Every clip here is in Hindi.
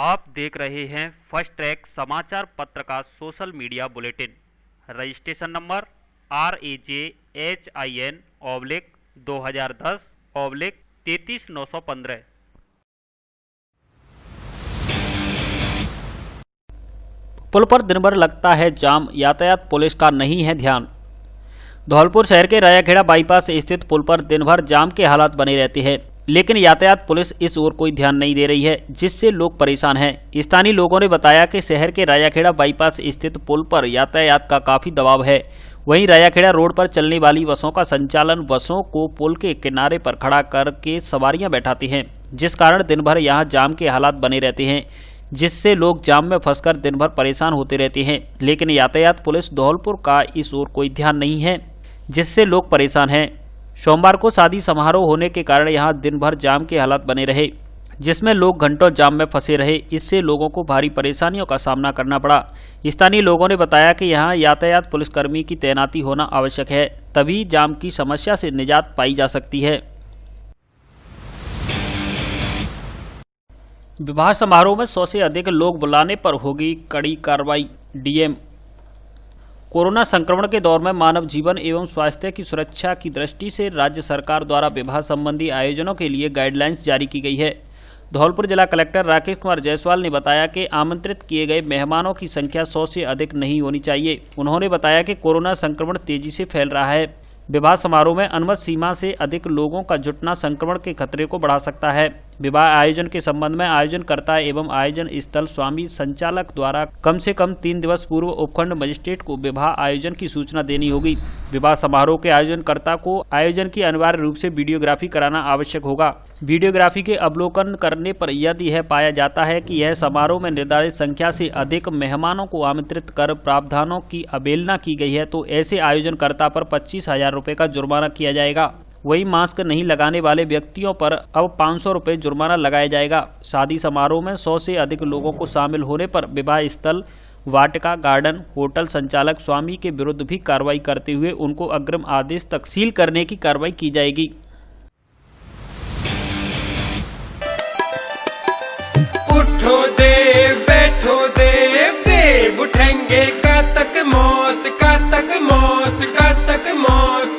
आप देख रहे हैं फर्स्ट ट्रैक समाचार पत्र का social media bulletin. Registration number RAJHIN/2010/33915। पुल पर दिन भर लगता है जाम, यातायात पुलिस का नहीं है ध्यान। धौलपुर शहर के रायाखेड़ा बाईपास स्थित पुल पर दिन भर जाम के हालात बने रहते हैं, लेकिन यातायात पुलिस इस ओर कोई ध्यान नहीं दे रही है, जिससे लोग परेशान हैं। स्थानीय लोगों ने बताया कि शहर के रायाखेड़ा बाईपास स्थित पुल पर यातायात का काफी दबाव है। वहीं रायाखेड़ा रोड पर चलने वाली बसों का संचालन बसों को पुल के किनारे पर खड़ा करके सवारियां बैठाती हैं, जिस कारण दिन भर यहां जाम के हालात बने रहते हैं, जिससे लोग जाम में फंसकर दिन भर परेशान होते रहते हैं। लेकिन यातायात पुलिस धौलपुर का इस ओर कोई ध्यान नहीं है, जिससे लोग परेशान हैं। सोमवार को शादी समारोह होने के कारण यहां दिन भर जाम के हालात बने रहे, जिसमें लोग घंटों जाम में फंसे रहे। इससे लोगों को भारी परेशानियों का सामना करना पड़ा। स्थानीय लोगों ने बताया कि यहां यातायात पुलिसकर्मी की तैनाती होना आवश्यक है, तभी जाम की समस्या से निजात पाई जा सकती है। विवाह समारोह में 100 से अधिक लोग बुलाने पर होगी कड़ी कार्रवाई, डीएम। कोरोना संक्रमण के दौर में मानव जीवन एवं स्वास्थ्य की सुरक्षा की दृष्टि से राज्य सरकार द्वारा विवाह संबंधी आयोजनों के लिए गाइडलाइंस जारी की गई है। धौलपुर जिला कलेक्टर राकेश कुमार जायसवाल ने बताया कि आमंत्रित किए गए मेहमानों की संख्या 100 से अधिक नहीं होनी चाहिए। उन्होंने बताया कि कोरोना संक्रमण तेजी से फैल रहा है। विवाह समारोह में अनुमत सीमा से अधिक लोगों का जुटना संक्रमण के खतरे को बढ़ा सकता है। विवाह आयोजन के संबंध में आयोजनकर्ता एवं आयोजन स्थल स्वामी संचालक द्वारा कम से कम 3 दिवस पूर्व उपखंड मजिस्ट्रेट को विवाह आयोजन की सूचना देनी होगी। विवाह समारोह के आयोजनकर्ता को आयोजन की अनिवार्य रूप से वीडियोग्राफी कराना आवश्यक होगा। वीडियोग्राफी के अवलोकन करने पर यदि यह पाया जाता है कि यह समारोह में निर्धारित संख्या से अधिक मेहमानों को आमंत्रित कर प्रावधानों की अवहेलना की गई है, तो ऐसे आयोजनकर्ता पर 25,000 रुपये का जुर्माना किया जाएगा। वही मास्क नहीं लगाने वाले व्यक्तियों पर अब 500 रुपये जुर्माना लगाया जाएगा। शादी समारोह में 100 से अधिक लोगों को शामिल होने पर विवाह स्थल, वाटिका, गार्डन, होटल संचालक स्वामी के विरुद्ध भी कार्रवाई करते हुए उनको अग्रिम आदेश तक सील करने की कार्रवाई की जाएगी। उठो देव, बैठो देव, देव उठेंगे का तक मौस, का तक मौस, का तक मौस।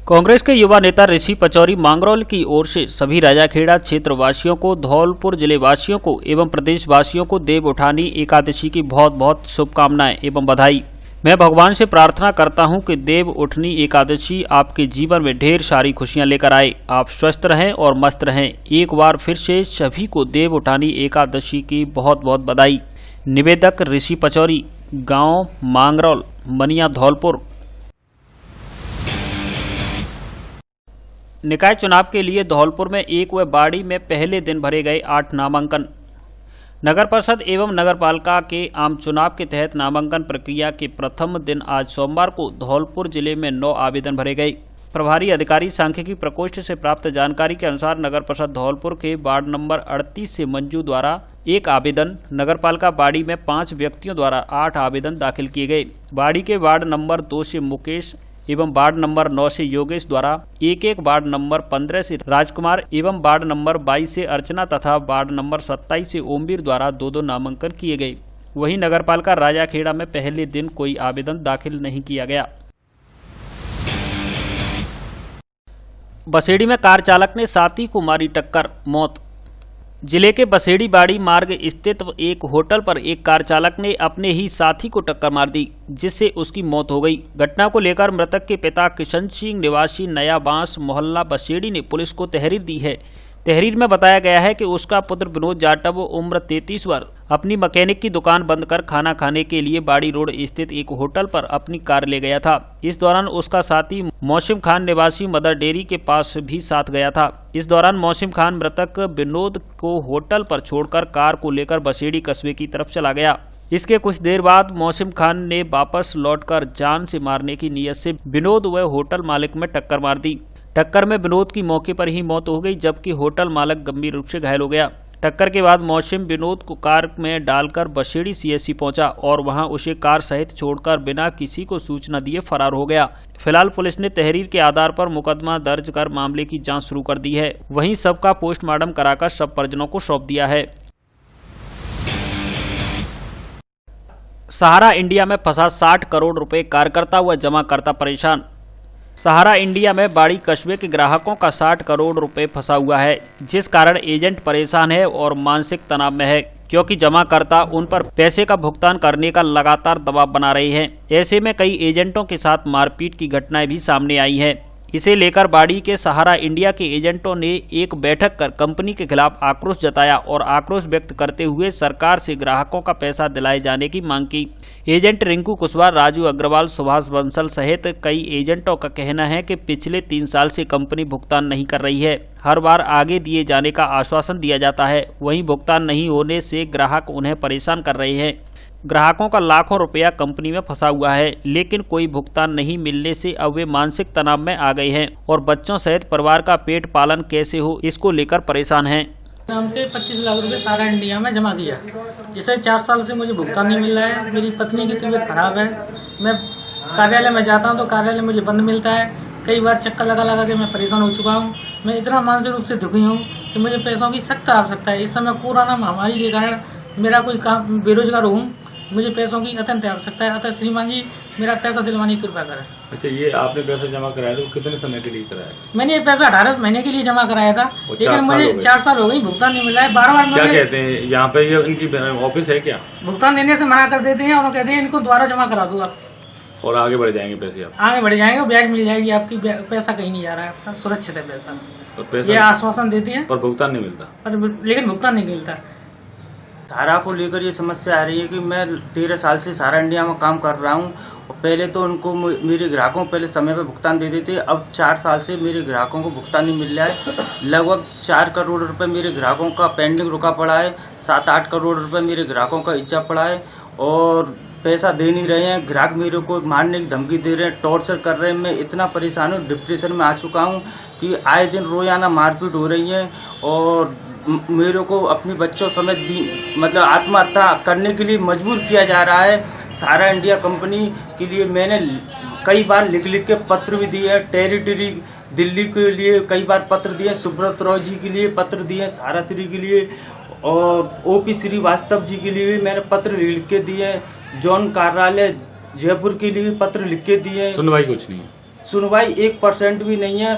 कांग्रेस के युवा नेता ऋषि पचौरी मांगरौल की ओर से सभी राजाखेड़ा क्षेत्र वासियों को, धौलपुर जिले वासियों को एवं प्रदेश वासियों को देव उठानी एकादशी की बहुत बहुत शुभकामनाएं एवं बधाई। मैं भगवान से प्रार्थना करता हूं कि देव उठनी एकादशी आपके जीवन में ढेर सारी खुशियां लेकर आए। आप स्वस्थ रहें और मस्त रहें। एक बार फिर से सभी को देव उठानी एकादशी की बहुत बहुत बधाई। निवेदक ऋषि पचौरी, गांव मांगरौल, मनिया, धौलपुर। निकाय चुनाव के लिए धौलपुर में एक व बाड़ी में पहले दिन भरे गए 8 नामांकन। नगर परिषद एवं नगर पालिका के आम चुनाव के तहत नामांकन प्रक्रिया के प्रथम दिन आज सोमवार को धौलपुर जिले में 9 आवेदन भरे गए। प्रभारी अधिकारी सांख्यिकी प्रकोष्ठ से प्राप्त जानकारी के अनुसार नगर परिषद धौलपुर के वार्ड नंबर 38 से मंजू द्वारा 1 आवेदन, नगर पालिका बाड़ी में 5 व्यक्तियों द्वारा 8 आवेदन दाखिल किए गए। बाड़ी के वार्ड नंबर 2 से मुकेश एवं वार्ड नंबर 9 से योगेश द्वारा 1-1, वार्ड नंबर 15 से राजकुमार एवं वार्ड नंबर 22 से अर्चना तथा वार्ड नंबर 27 से ओमवीर द्वारा 2-2 नामांकन किए गए। वहीं नगरपालिका राजाखेड़ा में पहले दिन कोई आवेदन दाखिल नहीं किया गया। बसेड़ी में कार चालक ने साथी को मारी टक्कर, मौत। जिले के बसेड़ी बाड़ी मार्ग स्थित एक होटल पर एक कार चालक ने अपने ही साथी को टक्कर मार दी, जिससे उसकी मौत हो गई। घटना को लेकर मृतक के पिता किशन सिंह निवासी नया बांस मोहल्ला बसेड़ी ने पुलिस को तहरीर दी है। तहरीर में बताया गया है कि उसका पुत्र विनोद जाटव उम्र 33 वर्ष अपनी मैकेनिक की दुकान बंद कर खाना खाने के लिए बाड़ी रोड स्थित एक होटल पर अपनी कार ले गया था। इस दौरान उसका साथी मौसिम खान निवासी मदर डेयरी के पास भी साथ गया था। इस दौरान मौसिम खान मृतक विनोद को होटल पर छोड़कर कार को लेकर बसेड़ी कस्बे की तरफ चला गया। इसके कुछ देर बाद मौसिम खान ने वापस लौटकर जान से मारने की नीयत से विनोद व होटल मालिक में टक्कर मार दी। टक्कर में विनोद की मौके पर ही मौत हो गई, जबकि होटल मालिक गंभीर रूप से घायल हो गया। टक्कर के बाद मौसिम विनोद को कार में डालकर बसेड़ी सीएससी पहुंचा और वहां उसे कार सहित छोड़कर बिना किसी को सूचना दिए फरार हो गया। फिलहाल पुलिस ने तहरीर के आधार पर मुकदमा दर्ज कर मामले की जांच शुरू कर दी है। वहीं शव का पोस्टमार्टम कराकर शव परिजनों को सौंप दिया है। सहारा इंडिया में फंसा 60 करोड़ रुपए कार्यकर्ता व जमाकर्ता परेशान। सहारा इंडिया में बाड़ी कस्बे के ग्राहकों का 60 करोड़ रुपए फंसा हुआ है, जिस कारण एजेंट परेशान है और मानसिक तनाव में है, क्योंकि जमाकर्ता उन पर पैसे का भुगतान करने का लगातार दबाव बना रहे हैं। ऐसे में कई एजेंटों के साथ मारपीट की घटनाएं भी सामने आई हैं। इसे लेकर बाड़ी के सहारा इंडिया के एजेंटों ने एक बैठक कर कंपनी के खिलाफ आक्रोश जताया और आक्रोश व्यक्त करते हुए सरकार से ग्राहकों का पैसा दिलाए जाने की मांग की। एजेंट रिंकू कुशवाहा, राजू अग्रवाल, सुभाष बंसल सहित कई एजेंटों का कहना है कि पिछले 3 साल से कंपनी भुगतान नहीं कर रही है। हर बार आगे दिए जाने का आश्वासन दिया जाता है, वहीं भुगतान नहीं होने से ग्राहक उन्हें परेशान कर रहे हैं। ग्राहकों का लाखों रुपया कंपनी में फंसा हुआ है, लेकिन कोई भुगतान नहीं मिलने से अब वे मानसिक तनाव में आ गए हैं और बच्चों सहित परिवार का पेट पालन कैसे हो, इसको लेकर परेशान हैं। हमसे 25 लाख रुपए सहारा इंडिया में जमा किया, जिसे 4 साल से मुझे भुगतान नहीं मिल रहा है। मेरी पत्नी की तबीयत खराब है, मैं कार्यालय में जाता हूं तो कार्यालय मुझे बंद मिलता है। कई बार चक्कर लगा के मैं परेशान हो चुका हूं। मैं इतना मानसिक रूप से दुखी हूं कि मुझे पैसों की सख्त आवश्यकता है। इस समय कोरोना महामारी के कारण मेरा कोई काम, बेरोजगार हूँ, मुझे पैसों की अत्यंत आवश्यकता है। अतः श्रीमान जी मेरा पैसा दिलवाने की कृपा करें। अच्छा, ये आपने पैसा जमा कराया था, कितने समय के लिए कराया? मैंने ये पैसा 18 महीने के लिए जमा कराया था, लेकिन मुझे 4 साल हो गई, भुगतान नहीं मिल रहा है। बार क्या कहते हैं यहाँ पे, ये इनकी ऑफिस है क्या? भुगतान देने से मना कर देते हैं और कहते हैं इनको दोबारा जमा करा दो आप, और आगे बढ़ जाएंगे पैसे। आप आगे बढ़ जाएंगे, ब्याज मिल जाएगी आपकी, पैसा कहीं नहीं जा रहा है आपका, सुरक्षित है पैसा। तो पैसा ये आश्वासन देते हैं पर भुगतान नहीं मिलता, लेकिन भुगतान नहीं मिलता। सहारा को लेकर ये समस्या आ रही है कि मैं 13 साल से सहारा इंडिया में काम कर रहा हूँ। पहले तो उनको मेरे ग्राहकों को पहले समय पे भुगतान दे देते, अब 4 साल से मेरे ग्राहकों को भुगतान नहीं मिल रहा है। लगभग 4 करोड़ रुपए मेरे ग्राहकों का पेंडिंग रुका पड़ा है, 7-8 करोड़ रुपए मेरे ग्राहकों का इच्छा पड़ा है और पैसा दे नहीं रहे हैं। ग्राहक मेरे को मारने की धमकी दे रहे हैं, टॉर्चर कर रहे हैं। मैं इतना परेशान हूँ, डिप्रेशन में आ चुका हूँ कि आए दिन रोजाना मारपीट हो रही है और मेरे को अपने बच्चों समेत भी मतलब आत्महत्या करने के लिए मजबूर किया जा रहा है। सहारा इंडिया कंपनी के लिए मैंने कई बार लिख के पत्र भी दिए, टेरिटरी दिल्ली के लिए कई बार पत्र दिए, सुब्रत रॉय जी के लिए पत्र दिए, सहारा श्री के लिए और ओपी श्रीवास्तव जी के लिए भी मैंने पत्र लिख के दिए, जोन कार्यालय जयपुर के लिए पत्र लिख के दिए। सुनवाई कुछ नहीं है, सुनवाई 1% भी नहीं है।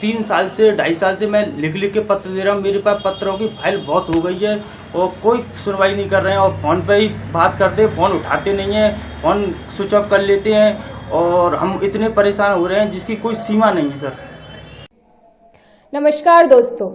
3 साल से 2.5 साल से मैं लिख के पत्र दे रहा हूँ। मेरे पास पत्रों की फाइल बहुत हो गई है और कोई सुनवाई नहीं कर रहे हैं और फोन पे ही बात करते हैं, फोन उठाते नहीं है, फोन स्विच ऑफ कर लेते हैं और हम इतने परेशान हो रहे हैं जिसकी कोई सीमा नहीं है। सर नमस्कार दोस्तों,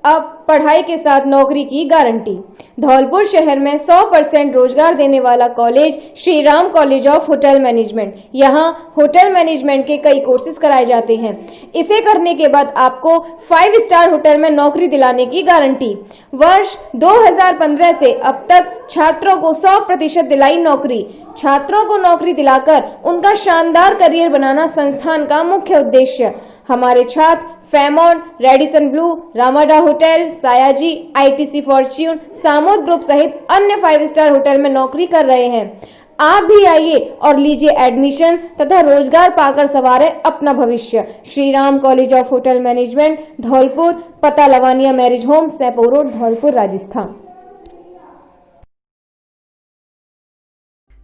अब पढ़ाई के साथ नौकरी की गारंटी। धौलपुर शहर में 100% रोजगार देने वाला college Shri Ram college of hotel management. यहाँ होटल मैनेजमेंट के कई कोर्सेज कराए जाते हैं। इसे करने के बाद आपको 5 स्टार होटल में नौकरी दिलाने की गारंटी। वर्ष 2015 से अब तक छात्रों को 100% दिलाई नौकरी। छात्रों को नौकरी दिलाकर उनका शानदार करियर बनाना संस्थान का मुख्य उद्देश्य। हमारे छात्र फेमॉन, Radisson Blu, Ramada hotel, Sayaji, ITC Fortune, Samode group सहित अन्य 5 स्टार होटल में नौकरी कर रहे हैं। आप भी आइए और लीजिए एडमिशन तथा रोजगार पाकर संवारे अपना भविष्य। Shri Ram college of hotel management, Dholpur. पता Lavania marriage home, Saipau road, Dholpur, Rajasthan.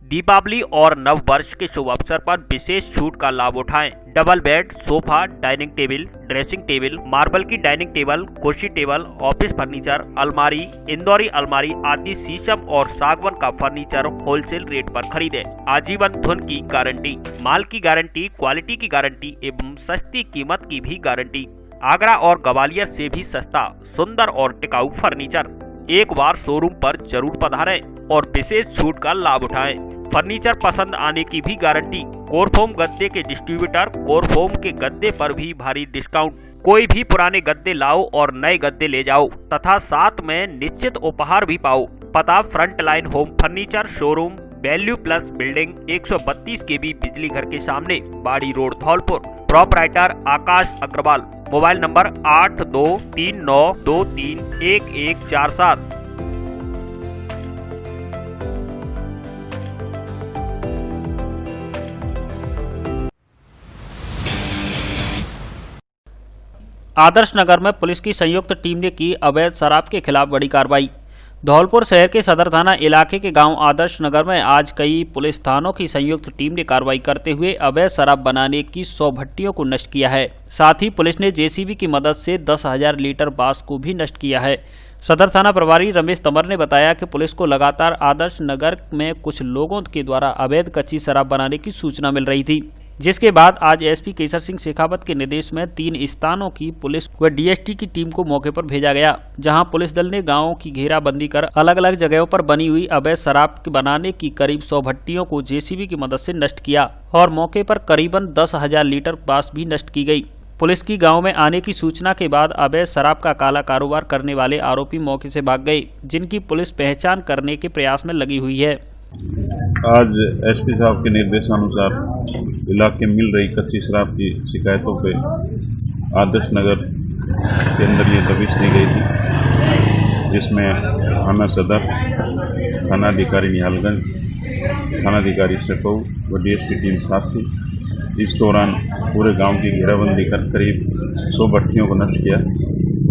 Deepawali और नव वर्ष के शुभ अवसर पर विशेष छूट का लाभ उठाएं। Double bed, sofa, dining table, dressing table, marble की डाइनिंग टेबल, कुर्सी टेबल, ऑफिस फर्नीचर, अलमारी, इंदौरी अलमारी आदि शीशम और सागवान का फर्नीचर होलसेल रेट पर खरीदें। आजीवन धुन की गारंटी, माल की गारंटी, क्वालिटी की गारंटी एवं सस्ती कीमत की भी गारंटी। आगरा और ग्वालियर से भी सस्ता, सुंदर और टिकाऊ फर्नीचर। एक बार शोरूम पर जरूर पधारें और विशेष छूट का लाभ उठाएं। फर्नीचर पसंद आने की भी गारंटी। कोरफोम गद्दे के डिस्ट्रीब्यूटर, कोरफोम के गद्दे पर भी भारी डिस्काउंट। कोई भी पुराने गद्दे लाओ और नए गद्दे ले जाओ तथा साथ में निश्चित उपहार भी पाओ। पता front line home furniture showroom, value plus building, 132 KB बिजली घर के सामने, बाड़ी road, Dholpur. Proprietor Aakash Agrawal. Mobile number 8239231147। Adarsh Nagar में पुलिस की संयुक्त टीम ने की अवैध शराब के खिलाफ बड़ी कार्रवाई। धौलपुर शहर के सदर थाना इलाके के गांव आदर्श नगर में आज कई पुलिस थानों की संयुक्त टीम ने कार्रवाई करते हुए अवैध शराब बनाने की 100 भट्टियों को नष्ट किया है। साथ ही पुलिस ने जेसीबी की मदद से 10,000 लीटर बास को भी नष्ट किया है। सदर थाना प्रभारी रमेश तंवर ने बताया कि पुलिस को लगातार आदर्श नगर में कुछ लोगों के द्वारा अवैध कच्ची शराब बनाने की सूचना मिल रही थी, जिसके बाद आज एसपी केसर सिंह शेखावत के निर्देश में 3 स्थानों की पुलिस व डीएसटी की टीम को मौके पर भेजा गया, जहां पुलिस दल ने गांवों की घेराबंदी कर अलग अलग जगहों पर बनी हुई अवैध शराब बनाने की करीब 100 भट्टियों को जेसीबी की मदद से नष्ट किया और मौके पर करीबन 10,000 लीटर बास भी नष्ट की गई। पुलिस की गांव में आने की सूचना के बाद अवैध शराब का काला कारोबार करने वाले आरोपी मौके से भाग गए, जिनकी पुलिस पहचान करने के प्रयास में लगी हुई है। आज एसपी साहब के निर्देशानुसार इलाके में मिल रही कच्ची शराब की शिकायतों पे आदर्श नगर के अंदर ये दबिश दी गई थी, जिसमें थाना सदर, थानाधिकारी निहालगंज, थानाधिकारी सकऊ व डीएसपी टीम साथ थी। इस दौरान पूरे गांव की घेराबंदी कर करीब 100 भट्टियों को नष्ट किया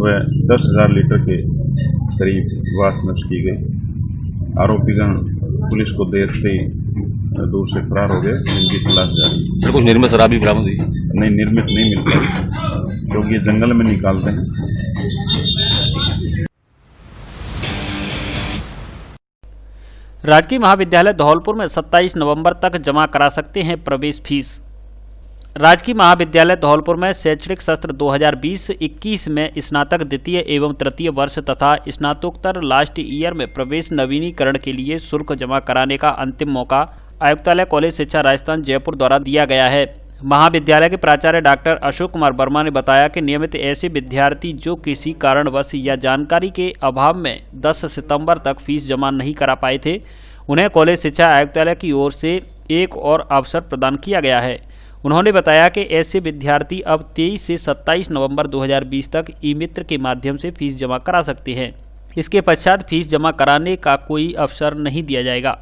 व 10,000 लीटर के करीब बास नष्ट की गई। आरोपीगण पुलिस को देखते ही दूर से फरार हो गए, जिनकी तलाश जारी है। सर, कुछ निर्मित शराब भी बरामद हुई? नहीं, निर्मित नहीं मिलता, क्योंकि जंगल में निकालते हैं। राजकीय महाविद्यालय धौलपुर में 27 नवंबर तक जमा करा सकते हैं प्रवेश फीस। राजकीय महाविद्यालय धौलपुर में शैक्षणिक सत्र 2020-21 में स्नातक द्वितीय एवं तृतीय वर्ष तथा स्नातकोत्तर लास्ट ईयर में प्रवेश नवीनीकरण के लिए शुल्क जमा कराने का अंतिम मौका आयुक्तालय कॉलेज शिक्षा राजस्थान जयपुर द्वारा दिया गया है। महाविद्यालय के प्राचार्य डॉक्टर अशोक कुमार वर्मा ने बताया कि नियमित ऐसे विद्यार्थी जो किसी कारणवश या जानकारी के अभाव में 10 सितंबर तक फीस जमा नहीं करा पाए थे, उन्हें कॉलेज शिक्षा आयुक्तालय की ओर से एक और अवसर प्रदान किया गया है। उन्होंने बताया कि ऐसे विद्यार्थी अब 23 से 27 नवंबर 2020 तक ई मित्र के माध्यम से फीस जमा करा सकते हैं। इसके पश्चात फीस जमा कराने का कोई अवसर नहीं दिया जाएगा।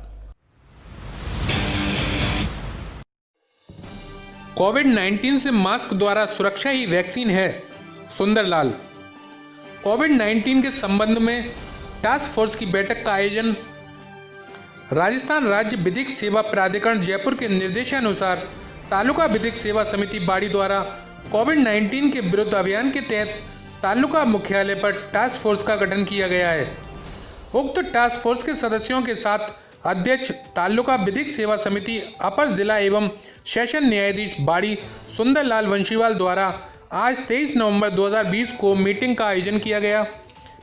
कोविड-19 से मास्क द्वारा सुरक्षा ही वैक्सीन है। सुंदरलाल। कोविड-19 के संबंध में टास्क फोर्स की बैठक का आयोजन राजस्थान राज्य विधिक सेवा प्राधिकरण जयपुर के निर्देशानुसार तालुका विधिक सेवा समिति बाड़ी द्वारा कोविड-19 के विरुद्ध अभियान के तहत तालुका मुख्यालय पर टास्क फोर्स का गठन किया गया है। उक्त टास्क फोर्स के सदस्यों के साथ अध्यक्ष तालुका विधिक सेवा समिति अपर जिला एवं सेशन न्यायाधीश बाड़ी सुंदरलाल वंशीवाल द्वारा आज 23 नवंबर 2020 को मीटिंग का आयोजन किया गया।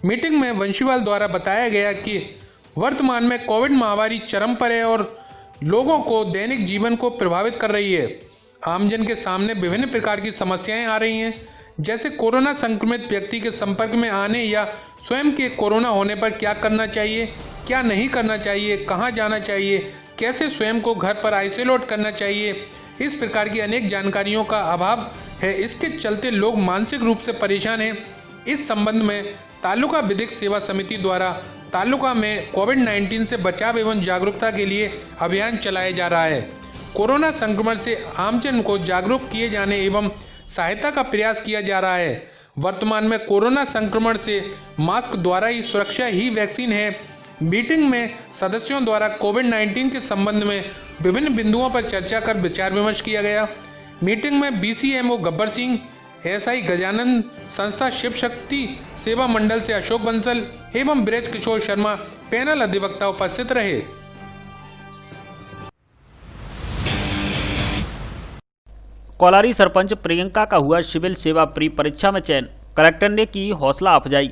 मीटिंग में वंशीवाल द्वारा बताया गया कि वर्तमान में कोविड महामारी चरम पर है और लोगों को दैनिक जीवन को प्रभावित कर रही है। आमजन के सामने विभिन्न प्रकार की समस्याएं आ रही हैं, जैसे कोरोना संक्रमित व्यक्ति के संपर्क में आने या स्वयं के कोरोना होने पर क्या करना चाहिए, क्या नहीं करना चाहिए, कहां जाना चाहिए, कैसे स्वयं को घर पर आइसोलेट करना चाहिए। इस प्रकार की अनेक जानकारियों का अभाव है। इसके चलते लोग मानसिक रूप से परेशान हैं। इस संबंध में तालुका विधिक सेवा समिति द्वारा तालुका में कोविड-19 से बचाव एवं जागरूकता के लिए अभियान चलाया जा रहा है। कोरोना संक्रमण से आमजन को जागरूक किए जाने एवं सहायता का प्रयास किया जा रहा है। वर्तमान में कोरोना संक्रमण से मास्क द्वारा ही सुरक्षा ही वैक्सीन है। मीटिंग में सदस्यों द्वारा कोविड-19 के संबंध में विभिन्न बिंदुओं पर चर्चा कर विचार विमर्श किया गया। मीटिंग में BCMO गब्बर सिंह, SI गजानंद, संस्था शिव शक्ति सेवा मंडल से अशोक बंसल एवं ब्रज किशोर शर्मा पैनल अधिवक्ता उपस्थित रहे। कोलारी सरपंच प्रियंका का हुआ सिविल सेवा प्री परीक्षा में चयन, कलेक्टर ने की हौसला अफजाई।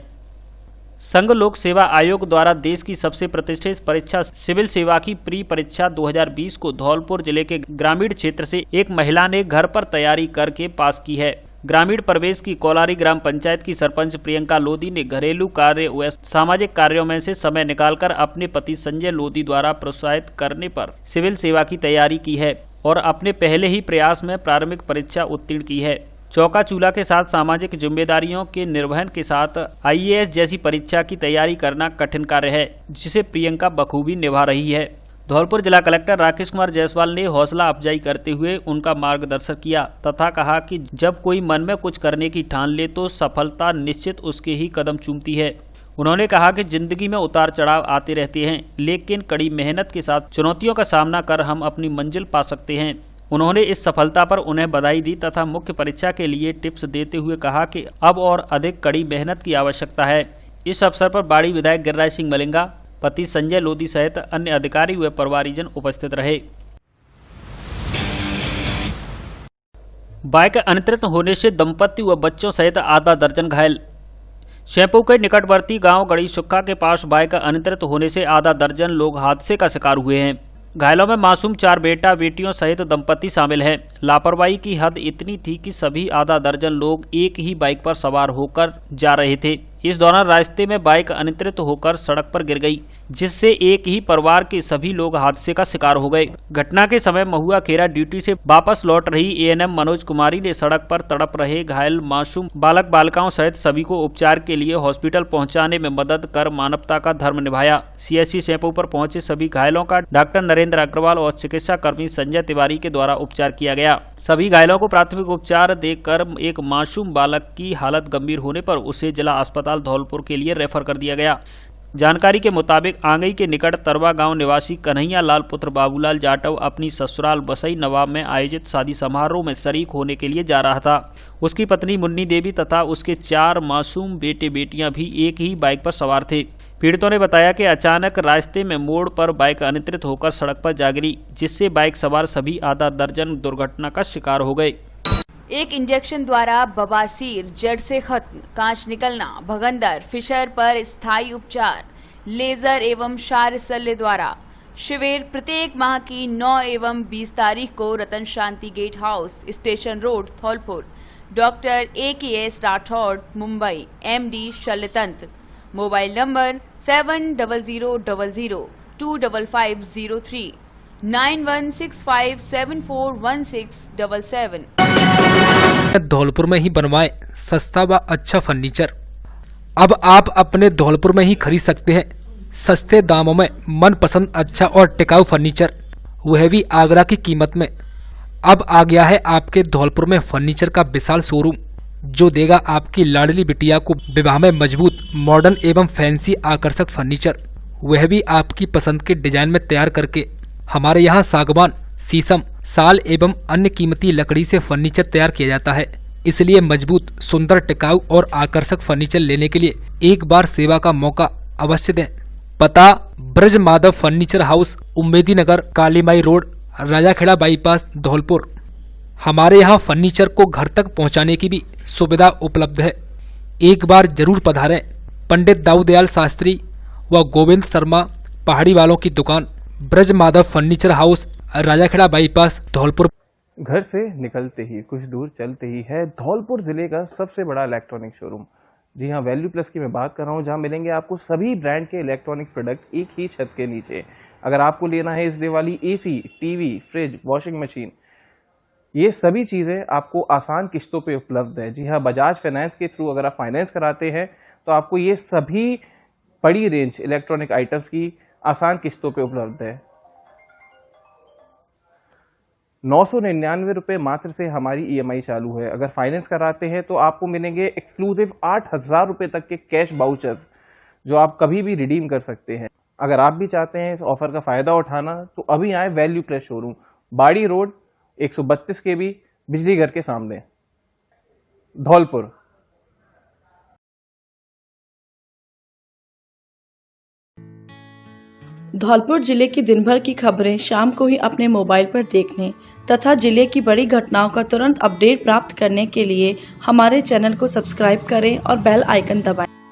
संघ लोक सेवा आयोग द्वारा देश की सबसे प्रतिष्ठित परीक्षा सिविल सेवा की प्री परीक्षा 2020 को धौलपुर जिले के ग्रामीण क्षेत्र से एक महिला ने घर पर तैयारी करके पास की है। ग्रामीण प्रवेश की कोलारी ग्राम पंचायत की सरपंच प्रियंका लोधी ने घरेलू कार्य व सामाजिक कार्यों में से समय निकालकर अपने पति संजय लोधी द्वारा प्रोत्साहित करने पर सिविल सेवा की तैयारी की है और अपने पहले ही प्रयास में प्रारंभिक परीक्षा उत्तीर्ण की है। चौका चूल्हा के साथ सामाजिक जिम्मेदारियों के निर्वहन के साथ IAS जैसी परीक्षा की तैयारी करना कठिन कार्य है, जिसे प्रियंका बखूबी निभा रही है। धौलपुर जिला कलेक्टर राकेश कुमार जायसवाल ने हौसला अफजाई करते हुए उनका मार्गदर्शन किया तथा कहा कि जब कोई मन में कुछ करने की ठान ले तो सफलता निश्चित उसके ही कदम चूमती है। उन्होंने कहा कि जिंदगी में उतार चढ़ाव आते रहते हैं, लेकिन कड़ी मेहनत के साथ चुनौतियों का सामना कर हम अपनी मंजिल पा सकते हैं। उन्होंने इस सफलता पर उन्हें बधाई दी तथा मुख्य परीक्षा के लिए टिप्स देते हुए कहा कि अब और अधिक कड़ी मेहनत की आवश्यकता है। इस अवसर पर बाड़ी विधायक गिरिराज सिंह मलिंगा, पति संजय लोधी सहित अन्य अधिकारी व परिवारीजन उपस्थित रहे। बाइक अनियंत्रित होने से दंपति व बच्चों सहित आधा दर्जन घायल। शहपुर के निकटवर्ती गांव गड़ी सुक्खा के पास बाइक अनियंत्रित होने से आधा दर्जन लोग हादसे का शिकार हुए हैं। घायलों में मासूम 4 बेटा बेटियों सहित दंपति शामिल है। लापरवाही की हद इतनी थी कि सभी आधा दर्जन लोग एक ही बाइक पर सवार होकर जा रहे थे। इस दौरान रास्ते में बाइक अनियंत्रित होकर सड़क पर गिर गई, जिससे एक ही परिवार के सभी लोग हादसे का शिकार हो गए। घटना के समय महुआ खेरा ड्यूटी से वापस लौट रही ANM मनोज कुमारी ने सड़क पर तड़प रहे घायल मासूम बालक बालिकाओं सहित सभी को उपचार के लिए हॉस्पिटल पहुंचाने में मदद कर मानवता का धर्म निभाया। CSC शहपुर पर पहुंचे सभी घायलों का डॉक्टर नरेंद्र अग्रवाल और चिकित्सा कर्मी संजय तिवारी के द्वारा उपचार किया गया। सभी घायलों को प्राथमिक उपचार देकर एक मासूम बालक की हालत गंभीर होने पर उसे जिला अस्पताल धौलपुर के लिए रेफर कर दिया गया। जानकारी के मुताबिक आंगई के निकट तरवा गांव निवासी कन्हैया लाल पुत्र बाबूलाल जाटव अपनी ससुराल बसई नवाब में आयोजित शादी समारोह में शरीक होने के लिए जा रहा था। उसकी पत्नी मुन्नी देवी तथा उसके 4 मासूम बेटे बेटियां भी एक ही बाइक पर सवार थे। पीड़ितों ने बताया कि अचानक रास्ते में मोड़ पर बाइक अनियंत्रित होकर सड़क पर जा गिरी, जिससे बाइक सवार सभी आधा दर्जन दुर्घटना का शिकार हो गए। एक इंजेक्शन द्वारा बवासीर जड़ से खत्म, कांच निकलना, भगंदर, फिशर पर स्थायी उपचार, लेजर एवं क्षार शल्य द्वारा शिविर प्रत्येक माह की 9 एवं 20 तारीख को Ratan Shanti gate house, station road, Dholpur. Doctor AKS Rathore, Mumbai, MD शल्यतंत्र। Mobile number 7000025503 9165741677। धौलपुर में ही बनवाएं सस्ता व अच्छा फर्नीचर। अब आप अपने धौलपुर में ही खरीद सकते हैं सस्ते दामों में मनपसंद अच्छा और टिकाऊ फर्नीचर, वह भी आगरा की कीमत में। अब आ गया है आपके धौलपुर में फर्नीचर का विशाल शोरूम, जो देगा आपकी लाडली बिटिया को विवाह में मजबूत, मॉडर्न एवं फैंसी आकर्षक फर्नीचर, वह भी आपकी पसंद के डिजाइन में तैयार करके। हमारे यहाँ सागवान, शीशम, साल एवं अन्य कीमती लकड़ी से फर्नीचर तैयार किया जाता है। इसलिए मजबूत, सुंदर, टिकाऊ और आकर्षक फर्नीचर लेने के लिए एक बार सेवा का मौका अवश्य दें। पता ब्रज माधव फर्नीचर हाउस, उम्मेदी नगर, कालीमाई रोड, राजाखेड़ा बाईपास, धौलपुर। हमारे यहाँ फर्नीचर को घर तक पहुँचाने की भी सुविधा उपलब्ध है। एक बार जरूर पधारें। पंडित दाऊदयाल शास्त्री व गोविंद शर्मा पहाड़ी वालों की दुकान, Braj Madhav furniture house, Rajakhera bypass, Dholpur. घर से निकलते ही कुछ दूर चलते ही है धौलपुर जिले का सबसे बड़ा इलेक्ट्रॉनिक शोरूम। जी हाँ, वैल्यू प्लस की मैं बात कर रहा हूँ, जहाँ मिलेंगे आपको सभी ब्रांड के इलेक्ट्रॉनिक्स प्रोडक्ट एक ही छत के नीचे। अगर आपको लेना है इस Diwali AC, TV, fridge, washing machine, ये सभी चीज़ें आपको आसान किस्तों पे उपलब्ध है। जी हाँ, बजाज फाइनेंस के थ्रू अगर आप फाइनेंस कराते हैं तो आपको ये सभी बड़ी रेंज इलेक्ट्रॉनिक आइटम्स की आसान किस्तों पे उपलब्ध है। 999 रुपये मात्र से हमारी EMI चालू है। अगर फाइनेंस कराते हैं तो आपको मिलेंगे एक्सक्लूसिव 8000 रुपये तक के कैश बाउचर्स, जो आप कभी भी रिडीम कर सकते हैं। अगर आप भी चाहते हैं इस ऑफर का फायदा उठाना तो अभी आए वैल्यू प्लस शोरूम, बाड़ी रोड, 132 KB, बिजली घर के सामने, धौलपुर। धौलपुर जिले की दिन भर की खबरें शाम को ही अपने मोबाइल पर देखने तथा जिले की बड़ी घटनाओं का तुरंत अपडेट प्राप्त करने के लिए हमारे चैनल को सब्सक्राइब करें और बेल आइकन दबाएं।